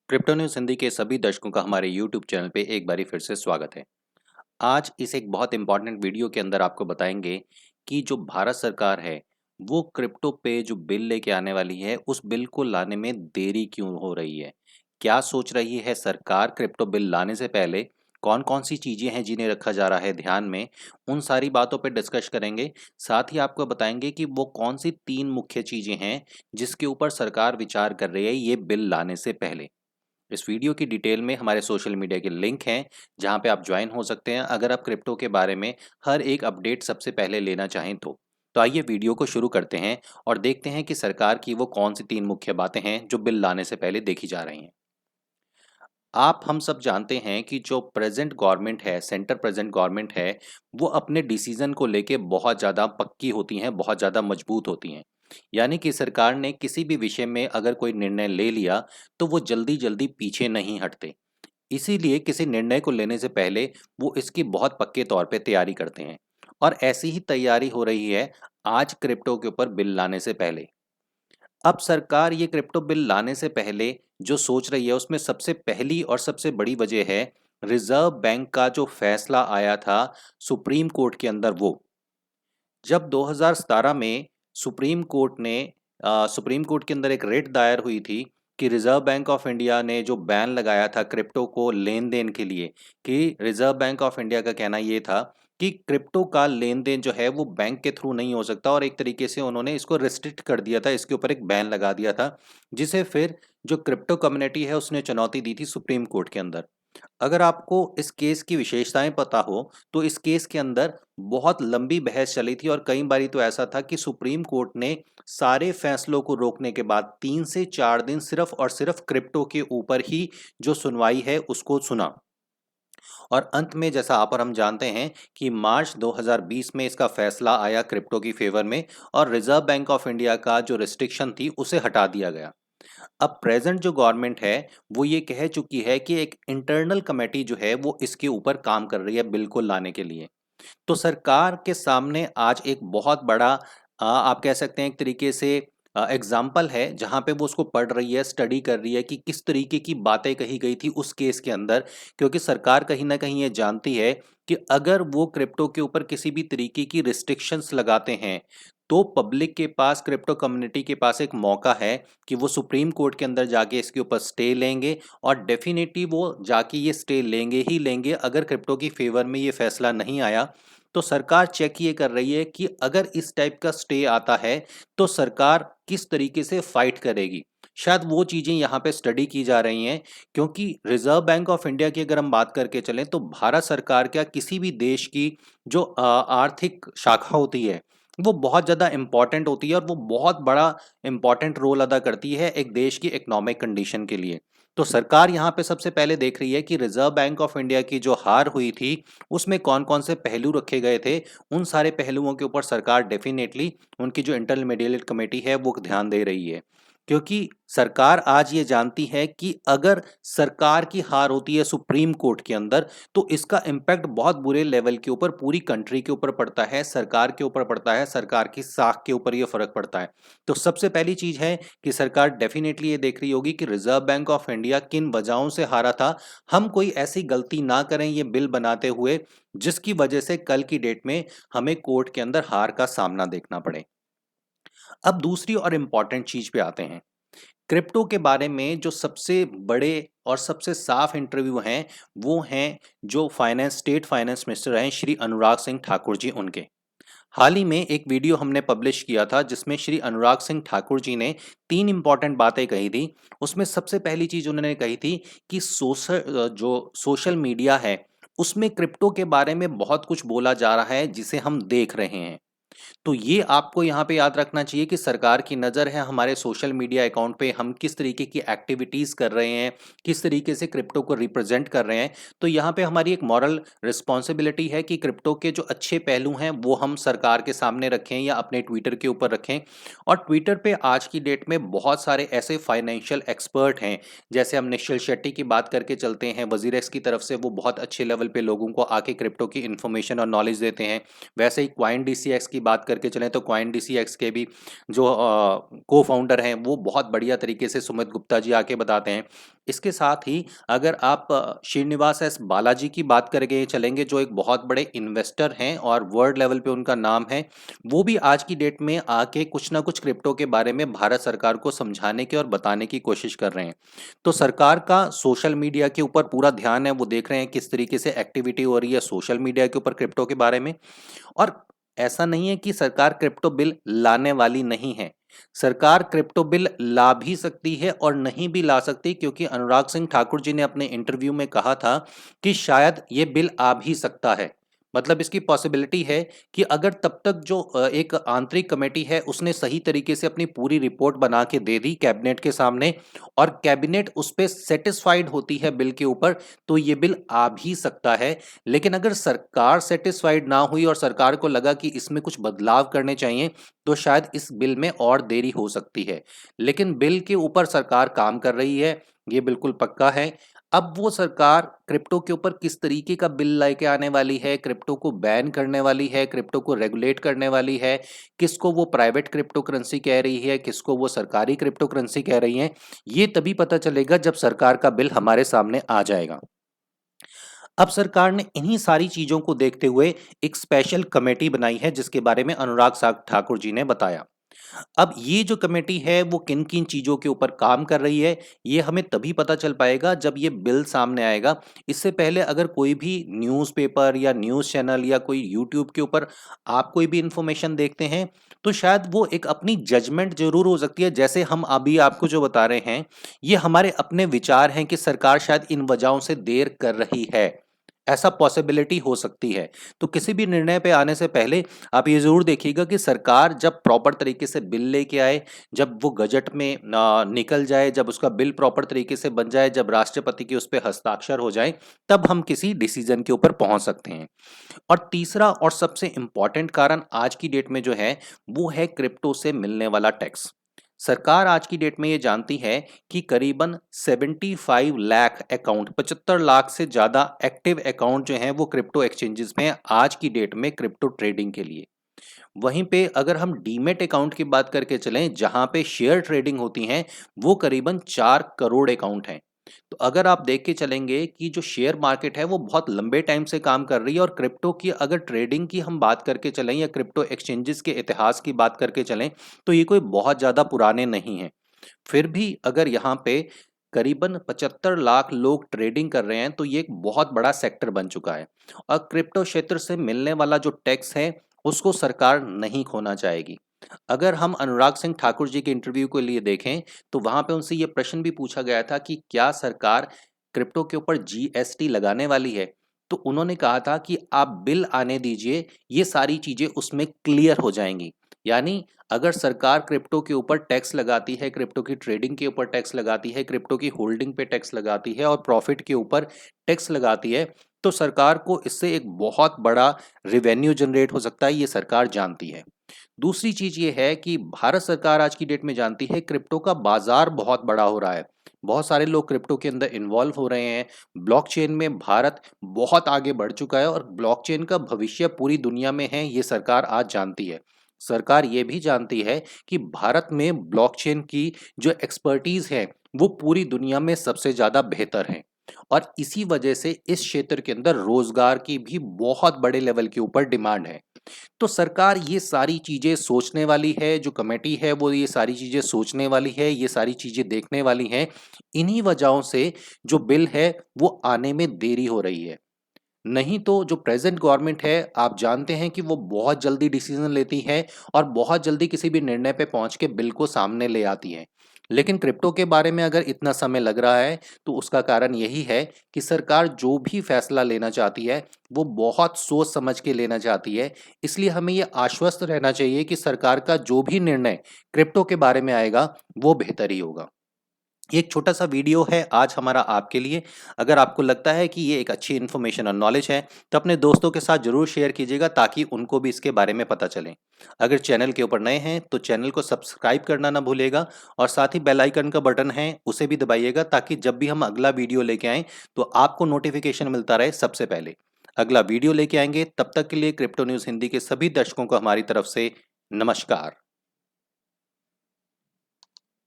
Crypto news Hindi के सभी दर्शकों का हमारे यूट्यूब चैनल पे एक बारी फिर से स्वागत है। आज इस एक बहुत इम्पॉर्टेंट वीडियो के अंदर आपको बताएंगे कि जो भारत सरकार है, वो क्रिप्टो पे जो बिल लेके आने वाली है, उस बिल को लाने में देरी क्यों हो रही है? क्या सोच रही है सरकार क्रिप्टो बिल लाने से पहले? कौन-कौन सी चीज़ें हैं जिन्हें रखा जा रहा है ध्यान में? उन सारी बातों पे डिस्कस करेंगे। साथ ही आपको बताएंगे कि वो कौन सी 3 मुख्य चीज़ें हैं, जिसके ऊपर सरकार विचार कर रही है ये बिल लाने से पहले। इस वीडियो की डिटेल में हमारे सोशल मीडिया के लिंक हैं, जहां पे आप ज्वाइन हो सकते हैं अगर आप क्रिप्टो के बारे में हर एक अपडेट सबसे पहले लेना चाहें तो। आइए वीडियो को शुरू करते हैं और देखते हैं कि सरकार की वो कौन सी 3 मुख्य बातें हैं जो बिल लाने से पहले देखी जा रही हैं। आप हम सब जानते हैं कि जो प्रेजेंट गवर्नमेंट है, सेंटर प्रेजेंट गवर्नमेंट है, वो अपने डिसीजन को लेके बहुत ज़्यादा पक्की होती हैं, बहुत ज़्यादा मजबूत होती हैं। यानी कि सरकार ने किसी भी विषय में अगर कोई निर्णय ले लिया, तो वो जल्दी-जल्दी पीछे नहीं हटते। इसीलिए किसी निर्णय को लेने से पहले वो इसकी बहुत पक्के तौर पे तैयारी करते हैं और ऐसी ही तैयारी हो रही है आज क्रिप्टो के ऊपर बिल लाने से पहले। अब सरकार ये क्रिप्टो बिल लाने से पहले जो सोच रही है उसमें सबसे पहली और सबसे बड़ी वजह है रिजर्व बैंक का जो फैसला आया था सुप्रीम कोर्ट के अंदर वो। जब 2017 में सुप्रीम कोर्ट ने सुप्रीम कोर्ट के अंदर एक रिट दायर हुई थी कि रिजर्व बैंक ऑफ इंडिया ने जो बैन लगाया था क्रिप्टो को लेन-देन के लिए, कि रिजर्व बैंक ऑफ इंडिया का कहना ये था कि क्रिप्टो का लेन-देन जो है वो बैंक के थ्रू नहीं हो सकता और एक तरीके से उन्होंने इसको रिस्ट्रिक्ट कर दिया था, इसके ऊपर एक बैन लगा दिया था, जिसे फिर जो क्रिप्टो कम्युनिटी है उसने चुनौती दी थी सुप्रीम कोर्ट के अंदर। अगर आपको इस केस की विशेषताएं पता हो, तो इस केस के अंदर बहुत लंबी बहस चली थी और कई बारी तो ऐसा था कि सुप्रीम कोर्ट ने सारे फैसलों को रोकने के बाद 3 से 4 दिन सिर्फ और सिर्फ क्रिप्टो के ऊपर ही जो सुनवाई है उसको सुना। और अंत में जैसा आप और हम जानते हैं कि मार्च 2020 में इसका फैसला आया क्रिप्टो की फेवर में और रिजर्व बैंक ऑफ इंडिया का जो रिस्ट्रिक्शन थी उसे हटा दिया गया। अब प्रेजेंट जो गवर्नमेंट है वो ये कह चुकी है कि एक इंटरनल कमेटी जो है वो इसके ऊपर काम कर रही है बिल को लाने के लिए। तो सरकार के सामने आज एक बहुत बड़ा आप कह सकते हैं एक तरीके से एग्जाम्पल है जहाँ पे वो उसको पढ़ रही है, स्टडी कर रही है कि किस तरीके की बातें कही गई थी उस केस के अंदर। क्योंकि सरकार कहीं न कहीं ये जानती है कि अगर वो क्रिप्टो के ऊपर किसी भी तरीके की रिस्ट्रिक्शंस लगाते हैं, तो पब्लिक के पास, क्रिप्टो कम्युनिटी के पास एक मौका है कि वो सुप्रीम कोर्ट के अंदर जाके इसके ऊपर स्टे लेंगे और डेफ़िनिटली वो जाके ये स्टे लेंगे ही लेंगे अगर क्रिप्टो की फ़ेवर में ये फैसला नहीं आया। तो सरकार चेक ये कर रही है कि अगर इस टाइप का स्टे आता है, तो सरकार किस तरीके से फाइट करेगी। शायद वो चीज़ें यहाँ पे स्टडी की जा रही हैं, क्योंकि रिज़र्व बैंक ऑफ इंडिया की अगर हम बात करके चलें, तो भारत सरकार क्या किसी भी देश की जो आर्थिक शाखा होती है, वो बहुत ज़्यादा इम्पोर्टेंट होती है और वो बहुत बड़ा इम्पोर्टेंट रोल अदा करती है एक देश की इकोनॉमिक कंडीशन के लिए। तो सरकार यहाँ पे सबसे पहले देख रही है कि रिज़र्व बैंक ऑफ इंडिया की जो हार हुई थी, उसमें कौन-कौन से पहलू रखे गए थे, उन सारे पहलुओं के ऊपर सरकार डेफ़िनेटली उनकी जो इंटरमीडिएट कमेटी है, वो ध्यान दे रही है। क्योंकि सरकार आज ये जानती है कि अगर सरकार की हार होती है सुप्रीम कोर्ट के अंदर, तो इसका इम्पैक्ट बहुत बुरे लेवल के ऊपर पूरी कंट्री के ऊपर पड़ता है, सरकार के ऊपर पड़ता है, सरकार की साख के ऊपर ये फ़र्क पड़ता है। तो सबसे पहली चीज़ है कि सरकार डेफ़िनेटली ये देख रही होगी कि रिज़र्व बैंक ऑफ इंडिया किन वजहों से हारा था। हम कोई ऐसी गलती ना करें ये बिल बनाते हुए, जिसकी वजह से कल की डेट में हमें कोर्ट के अंदर हार का सामना देखना पड़े। अब दूसरी और इम्पॉर्टेंट चीज़ पे आते हैं। क्रिप्टो के बारे में जो सबसे बड़े और सबसे साफ इंटरव्यू हैं, वो हैं जो स्टेट फाइनेंस मिनिस्टर हैं श्री अनुराग सिंह ठाकुर जी उनके। हाल ही में एक वीडियो हमने पब्लिश किया था जिसमें श्री अनुराग सिंह ठाकुर जी ने 3 इम्पोर्टेंट बातें कही थी। उसमें सबसे पहली चीज़ उन्होंने कही थी कि जो सोशल मीडिया है, उसमें क्रिप्टो के बारे में बहुत कुछ बोला जा रहा है जिसे हम देख रहे हैं। तो ये आपको यहाँ पे याद रखना चाहिए कि सरकार की नज़र है हमारे सोशल मीडिया अकाउंट पे, हम किस तरीके की एक्टिविटीज़ कर रहे हैं, किस तरीके से क्रिप्टो को रिप्रेजेंट कर रहे हैं। तो यहाँ पे हमारी एक मॉरल रिस्पॉन्सिबिलिटी है कि क्रिप्टो के जो अच्छे पहलू हैं वो हम सरकार के सामने रखें या अपने ट्विटर के ऊपर रखें। और ट्विटर पे आज की डेट में बहुत सारे ऐसे फाइनेंशियल एक्सपर्ट हैं, जैसे हम निश्चल शेट्टी की बात करके चलते हैं, वजीरेक्स की तरफ से वो बहुत अच्छे लेवल पे लोगों को आके क्रिप्टो की इन्फॉर्मेशन और नॉलेज देते हैं। वैसे ही क्वाइन डीसीएक्स की बात करके चलें तो CoinDCX के भी जो को-फाउंडर हैं वो बहुत बढ़िया तरीके से सुमित गुप्ता जी आके बताते हैं। इसके साथ ही अगर आप श्रीनिवास एस बालाजी की बात करके चलेंगे जो एक बहुत बड़े इन्वेस्टर हैं और वर्ल्ड लेवल पे उनका नाम है, वो भी आज की डेट में आके कुछ ना कुछ क्रिप्टो के बारे में भारत सरकार को समझाने की और बताने की कोशिश कर रहे हैं। तो सरकार का सोशल मीडिया के ऊपर पूरा ध्यान है, वो देख रहे हैं किस तरीके से एक्टिविटी हो रही है सोशल मीडिया के ऊपर क्रिप्टो के बारे में। और ऐसा नहीं है कि सरकार क्रिप्टो बिल लाने वाली नहीं है। सरकार क्रिप्टो बिल ला भी सकती है और नहीं भी ला सकती, क्योंकि अनुराग सिंह ठाकुर जी ने अपने इंटरव्यू में कहा था कि शायद ये बिल आ भी सकता है। मतलब इसकी पॉसिबिलिटी है कि अगर तब तक जो एक आंतरिक कमेटी है उसने सही तरीके से अपनी पूरी रिपोर्ट बना के दे दी कैबिनेट के सामने और कैबिनेट उस पर सेटिस्फाइड होती है बिल के ऊपर, तो ये बिल आ भी सकता है। लेकिन अगर सरकार सेटिस्फाइड ना हुई और सरकार को लगा कि इसमें कुछ बदलाव करने चाहिए, तो शायद इस बिल में और देरी हो सकती है। लेकिन बिल के ऊपर सरकार काम कर रही है, ये बिल्कुल पक्का है। अब वो सरकार क्रिप्टो के ऊपर किस तरीके का बिल लेके आने वाली है, क्रिप्टो को बैन करने वाली है, क्रिप्टो को रेगुलेट करने वाली है, किसको वो प्राइवेट क्रिप्टो करेंसी कह रही है, किसको वो सरकारी क्रिप्टो करेंसी कह रही है, ये तभी पता चलेगा जब सरकार का बिल हमारे सामने आ जाएगा। अब सरकार ने इन्हीं सारी चीजों को देखते हुए एक स्पेशल कमेटी बनाई है जिसके बारे में अनुराग साग ठाकुर जी ने बताया। अब ये जो कमेटी है वो किन किन चीजों के ऊपर काम कर रही है, ये हमें तभी पता चल पाएगा जब ये बिल सामने आएगा। इससे पहले अगर कोई भी न्यूज़पेपर या न्यूज़ चैनल या कोई यूट्यूब के ऊपर आप कोई भी इंफॉर्मेशन देखते हैं, तो शायद वो एक अपनी जजमेंट जरूर हो सकती है। जैसे हम अभी आपको जो बता रहे हैं, ये हमारे अपने विचार हैं कि सरकार शायद इन वजहों से देर कर रही है, ऐसा पॉसिबिलिटी हो सकती है। तो किसी भी निर्णय पे आने से पहले आप ये ज़रूर देखिएगा कि सरकार जब प्रॉपर तरीके से बिल लेके आए, जब वो गजट में निकल जाए, जब उसका बिल प्रॉपर तरीके से बन जाए, जब राष्ट्रपति के उस पे हस्ताक्षर हो जाए, तब हम किसी डिसीजन के ऊपर पहुंच सकते हैं। और तीसरा और सबसे इम्पॉर्टेंट कारण आज की डेट में जो है, वो है क्रिप्टो से मिलने वाला टैक्स। सरकार आज की डेट में ये जानती है कि करीबन 75 लाख अकाउंट, 75 लाख से ज़्यादा एक्टिव अकाउंट जो हैं वो क्रिप्टो एक्सचेंजेस में हैं आज की डेट में क्रिप्टो ट्रेडिंग के लिए। वहीं पे अगर हम डीमेट अकाउंट की बात करके चलें जहां पे शेयर ट्रेडिंग होती हैं, वो करीबन 4 करोड़ अकाउंट हैं। तो अगर आप देख के चलेंगे कि जो शेयर मार्केट है वो बहुत लंबे टाइम से काम कर रही है, और क्रिप्टो की अगर ट्रेडिंग की हम बात करके चलें या क्रिप्टो एक्सचेंजेस के इतिहास की बात करके चलें, तो ये कोई बहुत ज़्यादा पुराने नहीं हैं। फिर भी अगर यहाँ पे करीबन 75 लाख लोग ट्रेडिंग कर रहे हैं, तो ये एक बहुत बड़ा सेक्टर बन चुका है। और क्रिप्टो क्षेत्र से मिलने वाला जो टैक्स है उसको सरकार नहीं खोना चाहेगी। अगर हम अनुराग सिंह ठाकुर जी के इंटरव्यू के लिए देखें, तो वहां पे उनसे ये प्रश्न भी पूछा गया था कि क्या सरकार क्रिप्टो के ऊपर जीएसटी लगाने वाली है, तो उन्होंने कहा था कि आप बिल आने दीजिए, ये सारी चीजें उसमें क्लियर हो जाएंगी। यानी अगर सरकार क्रिप्टो के ऊपर टैक्स लगाती है, क्रिप्टो की ट्रेडिंग के ऊपर टैक्स लगाती है, क्रिप्टो की होल्डिंग पे टैक्स लगाती है और प्रॉफिट के ऊपर टैक्स लगाती है, तो सरकार को इससे एक बहुत बड़ा रिवेन्यू जनरेट हो सकता है, ये सरकार जानती है। दूसरी चीज ये है कि भारत सरकार आज की डेट में जानती है क्रिप्टो का बाजार बहुत बड़ा हो रहा है, बहुत सारे लोग क्रिप्टो के अंदर इन्वॉल्व हो रहे हैं। ब्लॉकचेन में भारत बहुत आगे बढ़ चुका है और ब्लॉकचेन का भविष्य पूरी दुनिया में है, ये सरकार आज जानती है। सरकार ये भी जानती है कि भारत में ब्लॉकचेन की जो एक्सपर्टीज है वो पूरी दुनिया में सबसे ज्यादा बेहतर है, और इसी वजह से इस क्षेत्र के अंदर रोजगार की भी बहुत बड़े लेवल के ऊपर डिमांड है। तो सरकार ये सारी चीजें सोचने वाली है, जो कमेटी है वो ये सारी चीजें सोचने वाली है, ये सारी चीजें देखने वाली हैं। इन्हीं वजहों से जो बिल है वो आने में देरी हो रही है। नहीं तो जो प्रेजेंट गवर्नमेंट है, आप जानते हैं कि वो बहुत जल्दी डिसीजन लेती है और बहुत जल्दी किसी भी निर्णय पे पहुंच के बिल को सामने ले आती है। लेकिन क्रिप्टो के बारे में अगर इतना समय लग रहा है, तो उसका कारण यही है कि सरकार जो भी फैसला लेना चाहती है वो बहुत सोच समझ के लेना चाहती है। इसलिए हमें ये आश्वस्त रहना चाहिए कि सरकार का जो भी निर्णय क्रिप्टो के बारे में आएगा वो बेहतर ही होगा। ये एक छोटा सा वीडियो है आज हमारा आपके लिए। अगर आपको लगता है कि ये एक अच्छी इन्फॉर्मेशन और नॉलेज है, तो अपने दोस्तों के साथ जरूर शेयर कीजिएगा ताकि उनको भी इसके बारे में पता चले। अगर चैनल के ऊपर नए हैं तो चैनल को सब्सक्राइब करना ना भूलिएगा, और साथ ही बेल आइकन का बटन है उसे भी दबाइएगा ताकि जब भी हम अगला वीडियो लेके आएं तो आपको नोटिफिकेशन मिलता रहे सबसे पहले। अगला वीडियो लेके आएंगे, तब तक के लिए क्रिप्टो न्यूज़ हिंदी के सभी दर्शकों को हमारी तरफ से नमस्कार।